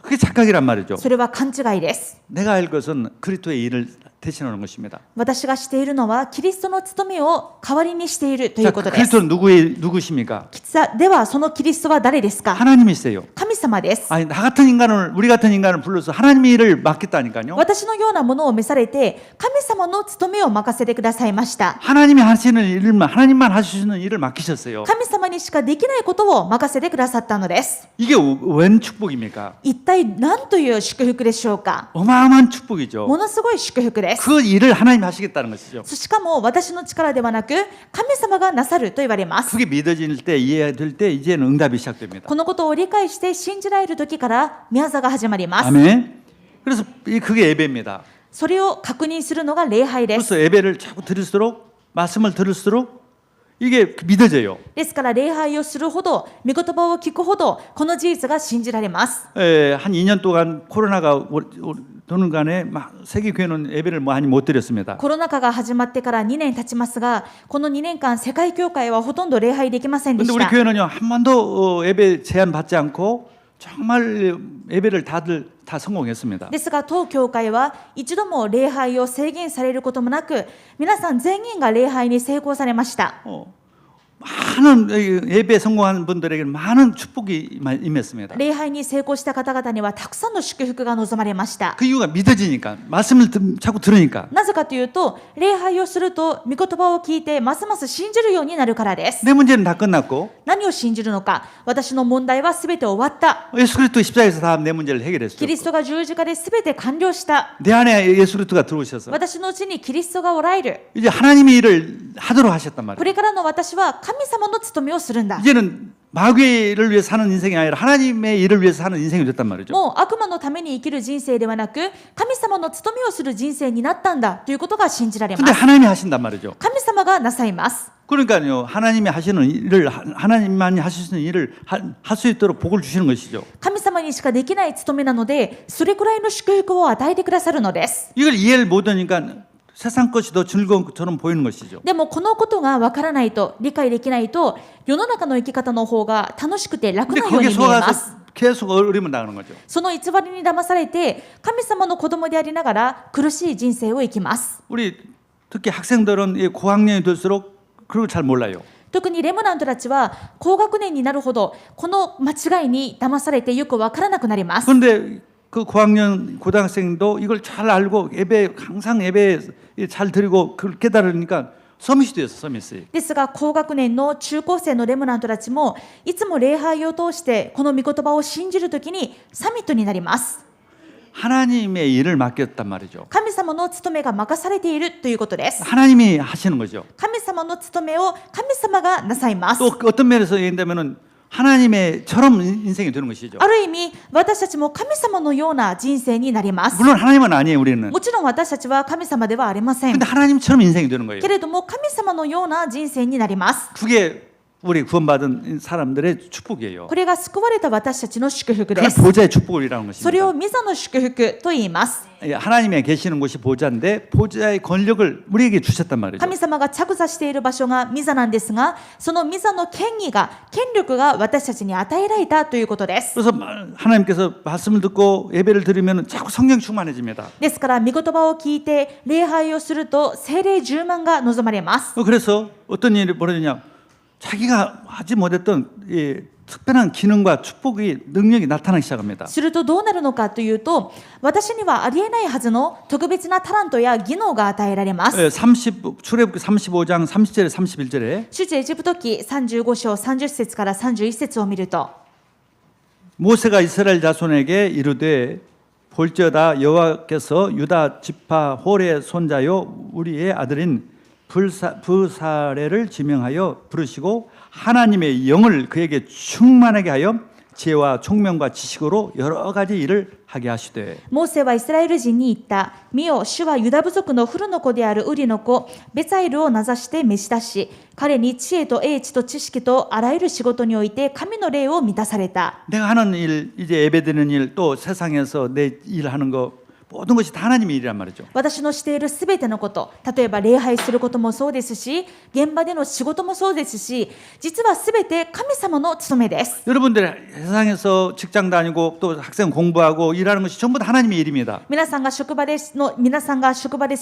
그게 착각이란 말이죠. それは勘違いです。 내가 할 것은 그리스도의 일을 대신하는 것입니다. 私がしているのはキリストの務めを代わりにしているということです。 그리스도는 누구십니까? ではそのキリストは誰ですか？ 하나님이세요. 神様です。 아니 우리 같은 인간을 불러서 하나님의 일을 맡겠다니까요. 私のようなものを召されて神様の務めを任せてくださいました。 하나님이 하시는 일만 하나님만 하실 수 있는 일을 맡기셨어요. 神様にしかできないことを任せてくださったのです。 이게 웬 축복입니까? 一体何という祝福でしょうか？ 어마어마한 축복이죠. ものすごい祝福です。 그 일을 하나님이 하시겠다는 것이죠. しかも私の力ではなく神様がなさると言われます。 그게 믿어질 때 이해될 때 이제는 응답이 시작됩니다. このことを理解して信じられる時から宮座が始まります。 아멘. 그래서 그게 예배입니다. それを確認するのが礼拝です。 그래서 예배를 자꾸 들을수록 말씀을 들을수록 이게 믿어져요. ですから礼拝をするほど御言葉を聞くほどこの事実が信じられます。 한 2년 동안 코로나가 도는 간에 세계 교회는 예배를 많이 못 드렸습니다. コロナ禍が始まってから2年経ちますが、この2年間世界教会はほとんど礼拝できませんで 근데 し 우리 た。 교회는요 한 번도 예배 제한 받지 않고 정말 예배를 다들 다 성공했습니다. ですが当教会は一度も礼拝を制限されることもなく、皆さん全員が礼拝に成功されました。 많은 예배 성공한 분들에게 많은 축복이 임했습니다. 礼拝に成功した方々にはたくさんの祝福が望まれました。 그 이유가 믿어지니까 말씀을 자꾸 들으니까 なぜかというと、礼拝をすると御言葉を聞いてますます信じるようになるからです。 내 문제는 다 끝났고 何を信じるのか、私の問題はすべて終わった。 예수 그리스도 십자가에서 다 내 문제를 해결했어요. キリストが十字架ですべて完了した。 내 안에 예수 그리스도가 들어오셔서 私のうちにキリストがおられる。 이제 하나님의 일을 하도록 하셨단 こ 말이에요. れからの私は神様の務めをするんだ。 이제는 마귀를 위해서 사는 인생이 아니라 하나님의 일을 위해서 사는 인생이 됐단 말이죠. もう悪魔のために生きる人生ではなく、神様の務めをする人生になったんだということが信じられま 근데 す。 하나님이 하신단 말이죠. 神様がなさいます。 그러니까요, 하나님이 하시는 일을 하나님만이 하실 수 있는 일을 할 수 있도록 복을 주시는 것이죠. 神様にしかできない務めなので、それくらいの祝福を与えてくださるのです。 이걸 이해를 못하니까 세상 것이 더 즐거운 것처럼 보이는 것이죠. でもこのことがわからないと、理解できないと、世の中の生き方の方が楽しくて楽 근데 なように 거기에 見えます。 속아서 계속 어려움을 당하는 거죠. その偽りに騙されて、神様の子供でありながら苦しい人生を生きます。 우리 특히 학생들은 이 고학년이 될수록 그걸 잘 몰라요. 特にレムナントたちは高学年になるほどこの間違いに騙されてよくわからなくなります。 그런데 그 고학년 고등학생도 이걸 잘 알고 항상 예배 잘 드리고 그걸 깨달으니까 서밋이 되었어, 서밋이. ですが高学年の中高生のレムナントたちもいつも礼拝を通してこの御言葉を信じるときにサミットになります。 하나님의 일을 맡겼단 말이죠. 神様の務めが任されているということです。 하나님이 하시는 거죠. 神様の務めを神様がなさいます。 또 어떤 면에서 얘기한다면은 하나님의처럼 인생이 되는 것이죠. ある意味、私たちも神様のような人生になります。 물론 하나님은 아니에요, 우리는. もちろん私たちは神様ではありません。 근데 하나님처럼 인생이 되는 거예요. けれども神様のような人生になります。 그게 우리 구원받은 사람들의 축복이에요. これが救われた私たちの祝福で 그걸 す。 보좌의 축복이라는 それ 것입니다. を御座の祝福と言います。 하나님의 계시는 곳이 보좌인데 보좌의 권력을 우리에게 주셨단 말이죠. 神様が着座している場所が御座なんですが、その御座の権力が私たちに与えられたということです。 그래서 하나님께서 말씀을 듣고 예배를 드리면 자꾸 성령 충만해집니다. ですから御言葉を聞いて礼拝をすると聖霊充満が望まれます。 그래서 어떤 일이 벌어지냐? 자기가 하지 못했던 이 특별한 기능과 축복이 능력이 나타나기 시작합니다. するとどうなるのかというと、私にはありえないはずの特別なタラントや技能が与えられます。 출애굽기 35장 30절에 31절에 出エジプト記35章30節から31節を見ると、 모세가 이스라엘 자손에게 이르되 볼지어다 여호와께서 유다 지파 홀의 손자요 우리의 아들인 부사레를 지명하여 부르시고 하나님의 영을 그에게 충만하게 하여 지혜와 총명과 지식으로 여러 가지 일을 하게 하시되 モーセはイスラエル人に言った。見よ、主はユダ部族のフルの子であるウリの子、ベツァイルを名指して召し出し、彼に知恵と英知と知識とあらゆる仕事において神の霊を満たされた。 내가 하는 일, 이제 예배드리는 일, 또 세상에서 내 일하는 거 모든 것이 다 하나님의 일이란 말이죠. 私のしているすべてのこと、例えば礼拝することもそうですし、現場での仕事もそうですし、実はすべて神様の務めです。 여러분들 세상에서 직장 다니고 또 학생 공부하고 일하는 것이 전부 다 하나님의 일입니다. 皆さんが職場です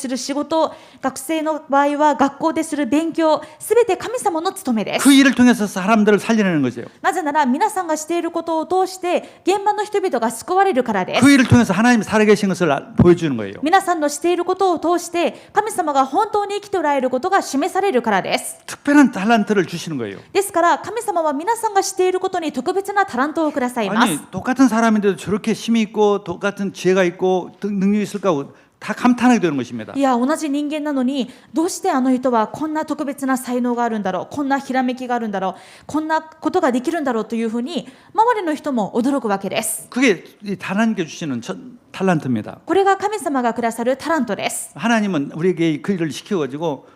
る仕事、学生の場合は学校でする勉強、すべて神様の務めです。 그 일을 통해서 사람들을 살려내는 거죠. なぜなら皆さんがしていることを通して現場の人々が救われるからです。 그 일을 통해서 하나님이 살아계신 것을 보여주는 거예요. 皆さんのしていることを通して神様が本当に生きておられることが示されるからです。 특별한 탤런트를 주시는 거예요. ですから神様は皆さんがしていることに特別なタラントをくださいます。 아니 똑같은 사람인데도 저렇게 힘이 있고 똑같은 지혜가 있고 능력이 있을까 하고 다 감탄하게 되는 것입니다. いや、同じ人間なのにどうしてあの人はこんな特別な才能があるんだろう、こんなひらめきがあるんだろう、こんなことができるんだろうというふうに周りの人も驚くわけです。 그게 하나님께 주시는 탤런트입니다. これが神様がくださるタラントです。 하나님은 우리에게 그 일을 시켜가지고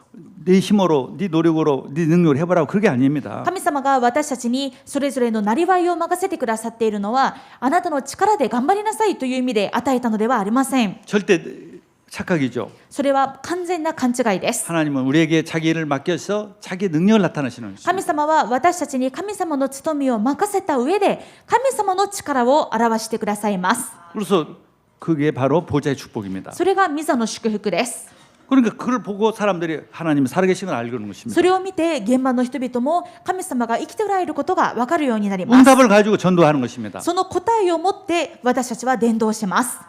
네 힘으로, 네 노력으로, 네 능력으로 해보라고 그게 아닙니다. 神様が私たちにそれぞれのなりわいを任せてくださっているのは、あなたの力で頑張りなさいという意味で与えたのではありません。 절대 착각이죠. それは完全な勘違いです。 하나님은 우리에게 자기 일을 맡겨서 자기 능력을 나타내시는 것입니다. 神様は私たちに神様の務めを任せた上で神様の力を表してくださいます。 그래서 그게 바로 보좌의 축복입니다. それが御座の祝福です。 그러니까 그걸 보고 사람들이 하나님이 살아계신 걸 알고 있는 것입니다. それを見て現場の人々も神様が生きておられることが分かるようになります。 응답을 가지고 전도하는 것입니다. その答えを持って私たちは伝道します。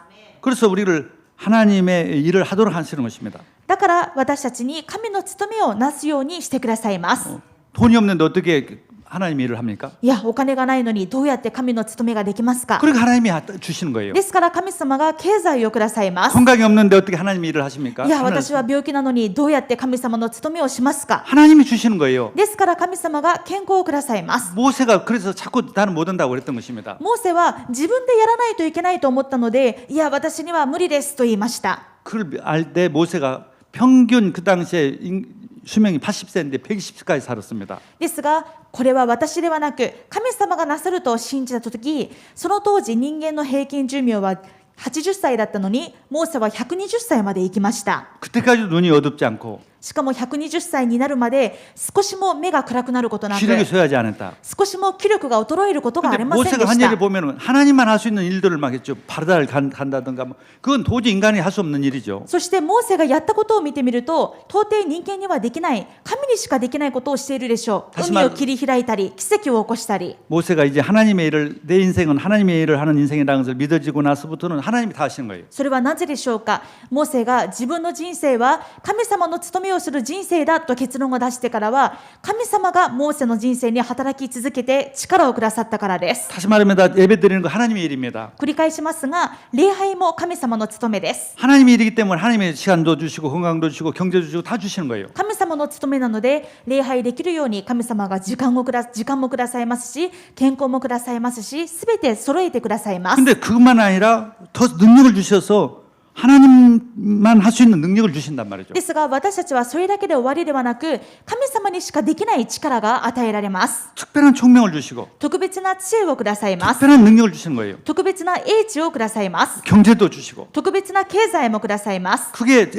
그래서 우리를 하나님의 일을 하도록 하시는 것입니다. だから私たちに神の務めをなすようにしてくださいます。 돈이 없는데 어떻게 하나님의 일을 합니까? いや、お金がないのにどうやって神の務めができますか。 그러니까 하나님이 주시는 거예요. ですから神様が経済をくださいます。 건강이 없는데 어떻게 하나님의 일을 하십니까? いや、私は病気なのにどうやって神様の務めをしますか。 하나님이 주시는 거예요. ですから神様が健康をくださいます。 모세가 그래서 자꾸 나는 못 한다고 그랬던 것입니다. モーセは自分でやらないといけないと思ったので、いや、私には無理ですと言いました。 그걸 알 때 모세가 평균 그 당시에 수명이 80세인데 120세까지 살았습니다. ですが、これは私ではなく神様がなさると信じたとき、その当時人間の平均寿命は80歳だったのに、モーセは120歳まで生きました。 그때까지도 눈이 어둡지 않고 しかも120歳になるまで少しも目が暗くなることなく、 시력이 쇠하지 않았다. 少しも気力が衰えることがあり 근데 ませんで 모세가 한 した。 일을 보면은 하나님만 할 수 있는 일들을 막 했죠. 바다를 간다든가 뭐 그건 도저히 인간이 할 수 없는 일이죠. そしてモーセがやったことを見てみると、到底人間にはできない、神にしかできないことをしているでしょう。 다시 海を切り開いたり、奇跡を起こしたり。 모세가 이제 하나님의 일을 내 인생은 하나님의 일을 하는 인생이라는 것을 믿어지고 나서부터는 하나님이 다 하시는 거예요. それはなぜでしょうか。モーセが自分の人生は神様の務めををする人生だと結論を出してからは、神様がモーセの人生に働き続けて力をくださったからです。 다시 말합니다. 예배드리는 거 하나님의 일입니다. 繰り返しますが、礼拝も神様の務めです。 하나님의 일이기 때문에 하나님의 시간도 주시고 건강도 주시고 경제 주시고 다 주시는 거예요. 神様の務めなので、礼拝できるように神様が時間もくださいますし、健康もくださいますし、すべて揃えてくださいます。 근데 그것만 아니라 더 능력을 주셔서 하나님만 할 수 있는 능력을 주신단 말이죠. ですが、私たちはそれだけで終わりではなく、神様にしかできない力が与えられます。 특별한 총명을 주시고 特別な知恵をくださいます。 특별한 능력을 주시는 거예요. 特別な英知をくださいます。 경제도 주시고 特別な経済もくださいます。 그게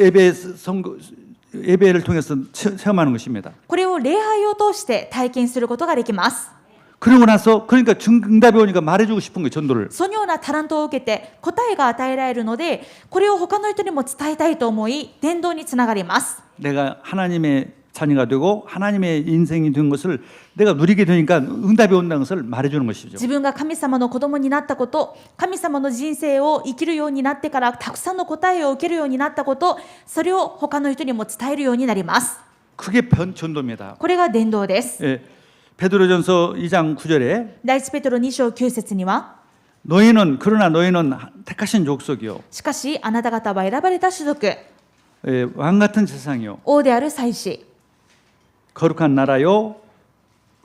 예배를 통해서 체험하는 것입니다. これを礼拝を通して体験することができます。 그러고 나서 그러니까 응답이 오니까 말해주고 싶은 거예요. 전도를. そのようなタラントを受けて答えが与えられるので、これを他の人にも伝えたいと思い、伝道につながります。 내가 하나님의 자녀가 되고 하나님의 인생이 된 것을 내가 누리게 되니까 응답이 온다는 것을 말해주는 것이죠. 自分が神様の子供になったこと、神様の人生を生きるようになってからたくさんの答えを受けるようになったこと、それを他の人にも伝えるようになります。 그게 전도입니다. これが伝道です。 예, 베드로전서 2장 9절에 第一ペテロ2章9節には、 그러나 너희는 택하신 족속이요 しかしあなた方は選ばれた種族、 예, 왕 같은 세상이요 王である祭司、 거룩한 나라요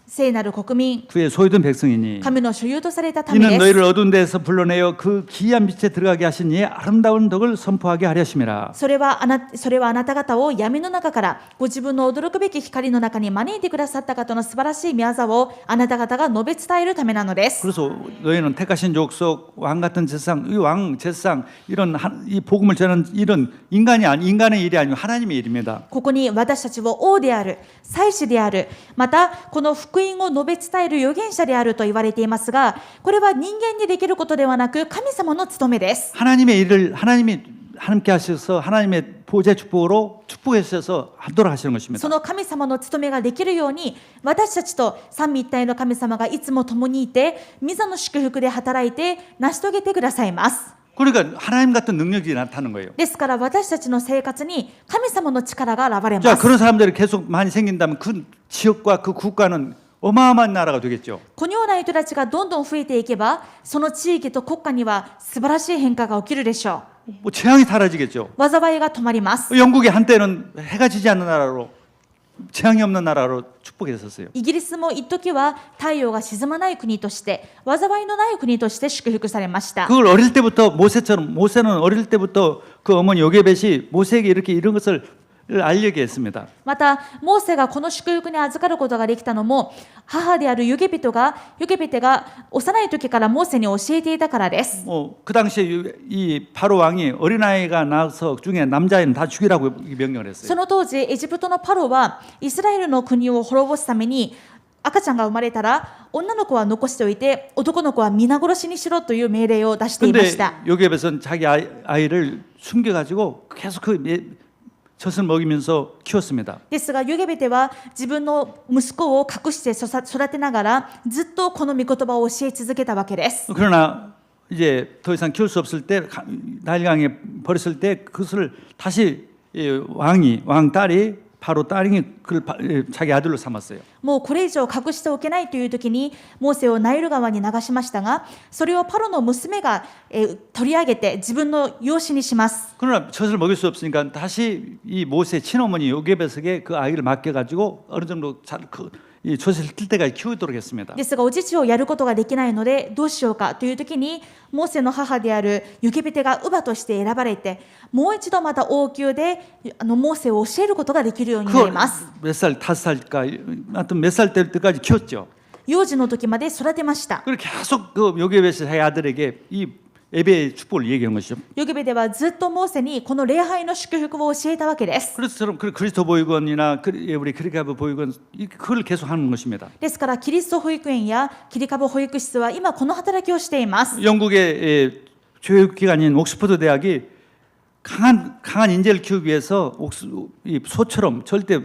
聖なる国民、 그의 소유된 백성이니 神の所有とされた民 이는 です。 너희를 어두운 데에서 불러내어 그 기이한 빛에 들어가게 하신 이의 아름다운 덕을 선포하게 하려 하심이라. それはあなた方を闇の中からご自分の驚くべき光の中に招いてくださった方の素晴らしい御業をあなた方が述べ伝えるためなのです。 그래서 너희는 택하신 족속 왕 같은 제사장, 이 왕 제사장 이런 이 복음을 전하는 이런 인간의 일이 아니고 하나님의 일입니다. ここに私たちを王である、祭司である、またこの福音を述べ伝える預言者であると言われていますが、これは人間にできることではなく神様の務めです。 하나님의 일을 하나님이 함께 하셔서 하나님의 보좌 축복으로 축복해 주셔서 하도록 하시는 것입니다. その神様の務めができるように、私たちと三位一体の神様がいつも共にいて、御座の祝福で働いて成し遂げてくださいます。 그러니까 하나님 같은 능력이 나타나는 거예요. ですから私たちの生活に神様の力が現れま 자, す。 그런 사람들이 계속 많이 생긴다면 그 지역과 그 국가는 어마어마한 나라가 되겠죠. このような人たちがどんどん増えていけば、その地域と国家には素晴らしい変化が起きるでしょ 뭐 재앙이 사라지겠죠. う。災いが止まります。 영국이 한때는 해가 지지 않는 나라로 재앙이 없는 나라로 축복했었어요. イギリスも一時は太陽が沈まない国として、災いのない国として祝福されました。 그걸 어릴 때부터 모세는 어릴 때부터 그 어머니 요게벳이 모세에게 이렇게 이런 것을 알려게 했습니다. また、モーセがこの祝福に預かることができたのも、母であるユゲベテが幼い時からモーセに教えていたからです。 그 당시에 이 바로 왕이 어린아이가 나서 중에 남자애는 다 죽이라고 명령을 했어요. その当時、エジプトのパロはイスラエルの国を滅ぼすために、赤ちゃんが生まれたら女の子は残しておいて男の子は皆殺しにしろという命令を出していまし 근데 た。 요게벳은 자기 아이를 숨겨가지고 계속 그 젖을 먹이면서 키웠습니다. ですがユゲベテは自分の息子を隠して育てながらずっとこの御言葉を教え続けたわけです。 그러나 이제 더 이상 키울 수 없을 때 나일강에 버렸을 때 그것을 다시 왕 딸이 바로 딸이 그걸 자기 아들로 삼았어요. もうこれ以上隠しておけないという時にモーセをナイル川に流しましたが、それをパロの娘が取り上げて自分の養子にします。 그러나 젖을 먹일 수 없으니까 다시 이 모세 친어머니 요게벳에게 그 아이를 맡겨가지고 어느 정도 이 젖을 뜰 때까지 키우도록 했습니다. ですがお乳をやることができないのでどうしようかという時にモーセの母であるユゲベテが乳母として選ばれて、もう一度また王宮でモーセを教えることができるようになります。 몇 살, 5살까, 하여튼 몇 살 때까지 키웠죠. 幼児の時まで育てました。 그리고 계속 그 요게벳이 자기 아들에게 이 예배의 축복을 얘기한 것이죠. ヨゲベではずっとモーセにこの礼拝の祝福を教えたわけです。 그래서 저는 그리스도 보육원이나 우리 크리카브 보육원 그걸 계속 하는 것입니다. ですからキリスト保育園やキリカボ保育室は今この働きをしています。 영국의 교육기관인 옥스퍼드 대학이 강한 인재를 키우기 위해서 이 소처럼 절대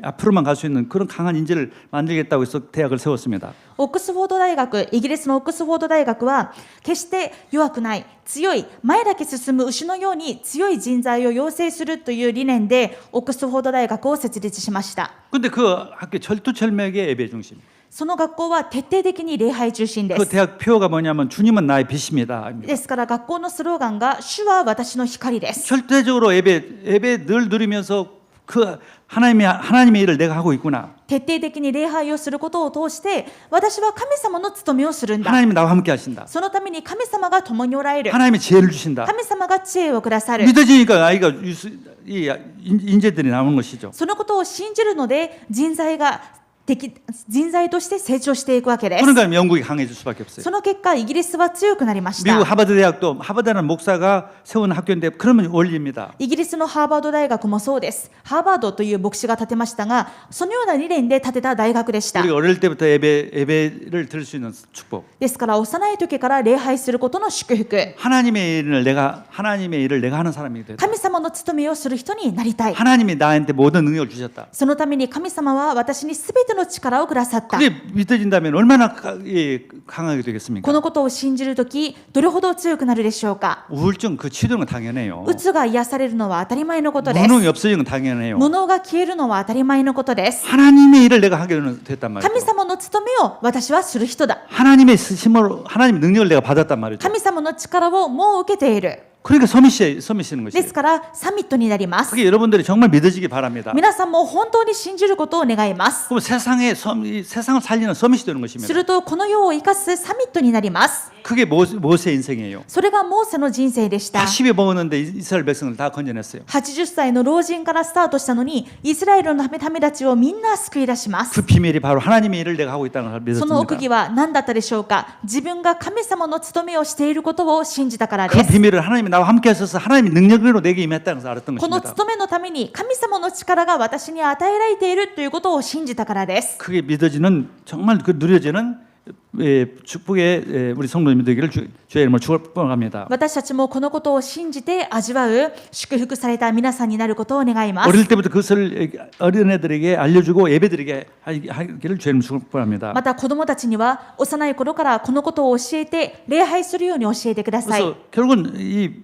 앞으로만 갈 수 있는 그런 강한 인재를 만들겠다고 해서 대학을 세웠습니다. オックスフォード大学、イギリスのオックスフォード大学は決して弱くない、強い、前だけ進む牛のように強い人材を養成するという理念でオックスフォード大学を設立しました。 근데 그 학교 철두철미하게 예배 중심. その学校は徹底的に礼拝中心で 그 す。 대학 표어가 뭐냐면 주님은 나의 빛입니다. ですから学校のスローガンが主は私の光です。 절대적으로 예배 늘 누리면서 그 하나님의 일을 내가 하고 있구나. 徹底的に礼拝をすることを通して私は神様の務めをするんだ。 하나님이 나와 함께 하신다. そのために神様が共におられる。 하나님이 지혜를 주신다. 神様が知恵をくださる。 믿어지니까 이 인재들이 나오는 것이죠. そのことを信じるので人材として成長していくわけです。 그러니까 영국이 강해질 수밖에 없어요. その結果イギリスは強くなりました。 미국 하버드 대학도 하버드라는 목사가 세운 학교인데 그러면 원리입니다. イギリスのハーバード大学もそうです。ハーバードという牧師が建てましたが、そのような理念で建てた大学でした。 우리가 어릴 때부터 예배를 드릴 수 있는 축복. ですから幼い時から礼拝することの祝福。 하나님의 일을 내가 하는 사람이 되다. 神様の務めをする人になりたい。 하나님이 나한테 모든 능력을 주셨다. そのために神様は私にすべての力をくださった。 그게 믿어진다면 얼마나 강하게 こ 되겠습니까? のことを信じるとき、どれほど強くなるでしょうか。 우울증 그 치료는 건 당연해요. うつが癒されるのは当たり前のことです。 무능이 없어지는 건 당연해요. 無能が消えるのは当たり前のことです。 하나님의 일을 내가 하게 됐단 말이죠. 神様の務めを私はする人だ。 하나님의 쓰심으로 하나님의 능력을 내가 받았단 말이죠. 神様の力をもう受けている。 그러니까 서밋이는 で 것이에요. すからサミットになります。 그게 여러분들이 정말 믿어지기 바랍니다. 皆さんも本当に信じることを願います。 그럼 세상을 살리는 서밋이 되는 す 것입니다. るとこの世を生かすサミットになります。 그게 모세 인생이에요. それがモーセの人生でした。 80에 먹었는데 이스라엘 백성을 다 건져냈어요. 80歳の老人からスタートしたのにイスラエルの民たちをみんな救い出します。 그 비밀이 바로 하나님의 일을 내가 하고 있다는 걸 その奥 믿었습니다. 義は何だったでしょうか。自分が神様の務めをしていることを信じたからで 그 す。 비밀을 하나님이 나와 함께 하셔서 하나님이 능력으로 내게 임했다는 것을 알았던 この 것입니다. 務めのために神様の力が私に与えられているということを信じたからです。 그게 믿어지는 정말 그 누려지는 축복의 우리 성도님들 되기를 주의 이름으로 축복합니다. 私たちもこのことを信じて味わう祝福された皆さんになることを願います。 어릴 때부터 그것을 어린애들에게 알려주고 예배드리게 하기를 주의 이름으로 축복합니다. また子供たちには幼い頃からこのことを教えて礼拝するように教えてください。 그래서 결국은 이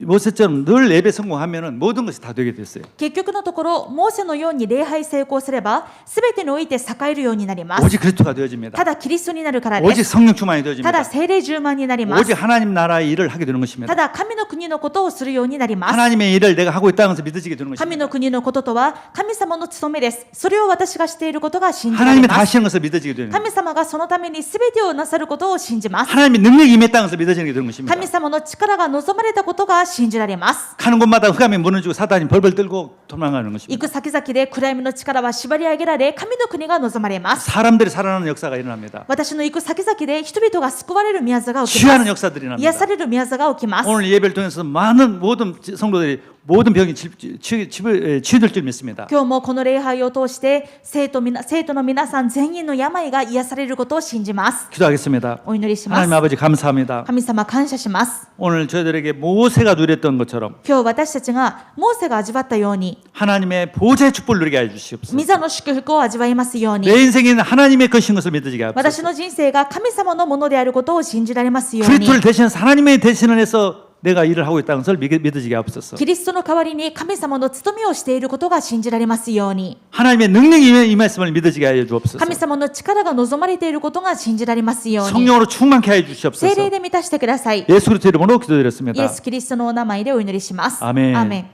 모세처럼 늘 예배 성공하면은 모든 것이 다 되게 됐어요. 結局のところモーセのように礼拝成功すれば全てにおいて栄えるようになります。 오직 그리스도가 되어집니다. ただキリストになるからで 오직 す。 성령 충만이 た 되어집니다. だ聖霊充満になります。 오직 하나님 나라의 일을 하게 되는 た 것입니다. だ神の国のことをするようになります。 하나님의 일을 내가 하고 있다는 것을 믿어지게 되는 神 것입니다. の国のこととは神様の務めです。それを私がしていることが信じられ 하나님이 다 ます。 하시는 것을 믿어지게 되는 神様がそのために全てをなさることを信じます。 하나님이 능력이 임했다는 것을 믿어지게 되는 것입니다. 神様の力が望まれたことが信じられます。 가는 곳마다 흑암이 무너지고 사단이 벌벌 떨고 도망가는 行 것입니다. く先々で暗闇の力は縛り上げられ、神の国が望まれます。 사람들이 살아나는 역사가 일어납니다. 私の行く先々で人々が救われる宮座が起きま 취하는 す。 역사들이 癒 일어납니다. される宮座が起きます。 오늘 예배를 통해서 많은 모든 성도들이 모든 병이 치유될 줄 믿습니다. 今日もこの礼拝を通して生徒の皆さん全員の病が癒されることを信じます。 기도하겠습니다. お祈りしま 하나님 す。 아버지 감사합니다. 神様感謝します。 오늘 저희들에게 모세가 누렸던 것처럼 今日私たちがモーセが味わったように 하나님의 보좌의 축복을 누리게 해주시옵소서. 御座の祝福を味わいますように 내 인생에는 하나님의 것인 것을 믿어지게 私 하옵소서. の人生が神様のものであることを信じられますように 그리스도를 대신해서 하나님의 대신을 해서 내가 일을 하고 있다는 것을 믿어지게 하옵소서. キリストの代わりに神様の務めをしていることが信じられますように 하나님의 능력이 임했음을 믿어지게 하여 주옵소서. 神様の力が望まれていることが信じられますように 성령으로 충만케 해 聖 주시옵소서. 霊で満たしてください。 예수 그리스도 이름으로 イエ 기도드렸습니다. ス・キリストのお名前でお祈りします。 아멘. アーメン。